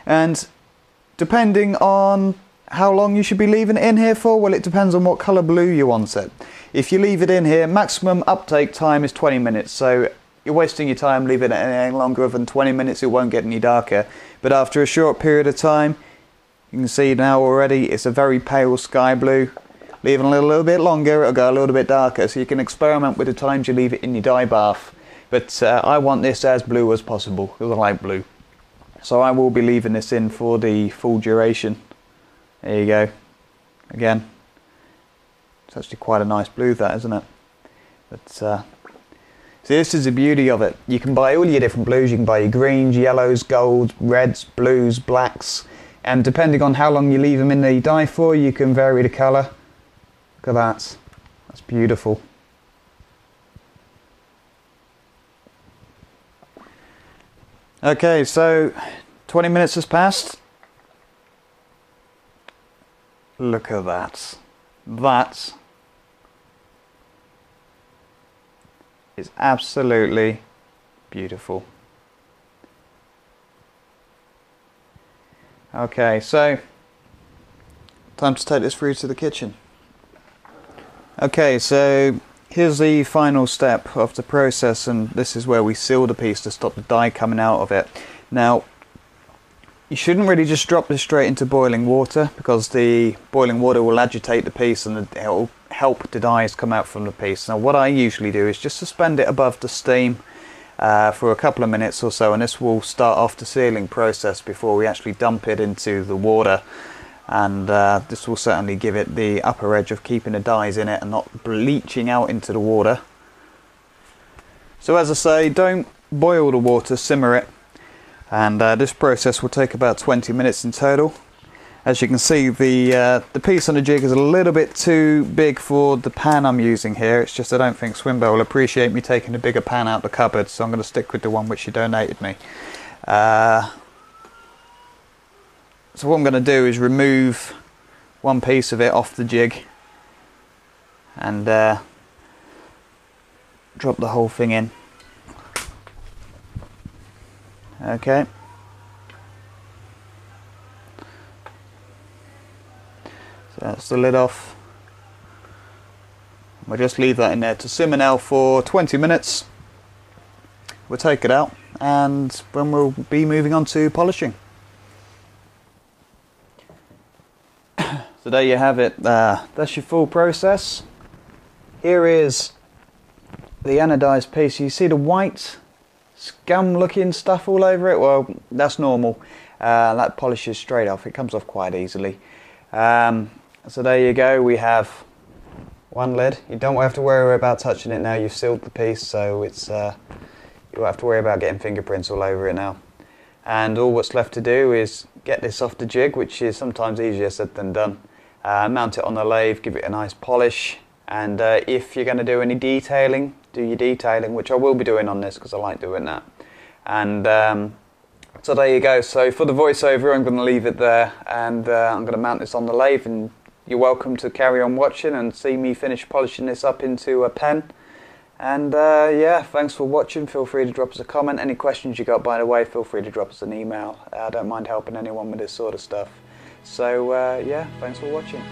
And depending on how long you should be leaving it in here for, well, it depends on what colour blue you want it. If you leave it in here, maximum uptake time is 20 minutes, so you're wasting your time leaving it any longer than 20 minutes, it won't get any darker. But after a short period of time, you can see now already it's a very pale sky blue. Leaving it a little bit longer, it'll go a little bit darker, so you can experiment with the times you leave it in your dye bath. But I want this as blue as possible, because I like blue. So I will be leaving this in for the full duration. There you go. Again, it's actually quite a nice blue, that, isn't it? But see, this is the beauty of it. You can buy all your different blues. You can buy your greens, yellows, golds, reds, blues, blacks, and depending on how long you leave them in the dye for, you can vary the colour. Look at that. That's beautiful. Okay, so 20 minutes has passed. Look at that. That is absolutely beautiful. Okay, so time to take this through to the kitchen. Okay, so here's the final step of the process, and this is where we seal the piece to stop the dye coming out of it. Now, you shouldn't really just drop this straight into boiling water, because the boiling water will agitate the piece and it will help the dyes come out from the piece. Now what I usually do is just suspend it above the steam for a couple of minutes or so, and this will start off the sealing process before we actually dump it into the water. And this will certainly give it the upper edge of keeping the dyes in it and not bleaching out into the water. So as I say, don't boil the water, simmer it. And this process will take about 20 minutes in total. As you can see, the piece on the jig is a little bit too big for the pan I'm using here. It's just I don't think Swinbo will appreciate me taking a bigger pan out the cupboard, so I'm going to stick with the one which he donated me. So what I'm going to do is remove one piece of it off the jig and drop the whole thing in. Okay. So that's the lid off. We'll just leave that in there to simmer now for 20 minutes. We'll take it out and then we'll be moving on to polishing. So there you have it. That's your full process. Here is the anodized piece. You see the white scum looking stuff all over it? Well, that's normal. That polishes straight off. It comes off quite easily. So there you go. We have one lid. You don't have to worry about touching it now. You've sealed the piece, so it's you won't have to worry about getting fingerprints all over it now. And all what's left to do is get this off the jig, which is sometimes easier said than done. Mount it on the lathe, give it a nice polish, and if you're going to do any detailing, do your detailing, which I will be doing on this because I like doing that. And so there you go. So for the voiceover, I'm going to leave it there, and I'm going to mount this on the lathe, and you're welcome to carry on watching and see me finish polishing this up into a pen. And yeah, thanks for watching. Feel free to drop us a comment. Any questions you got, by the way, feel free to drop us an email. I don't mind helping anyone with this sort of stuff. So yeah, thanks for watching.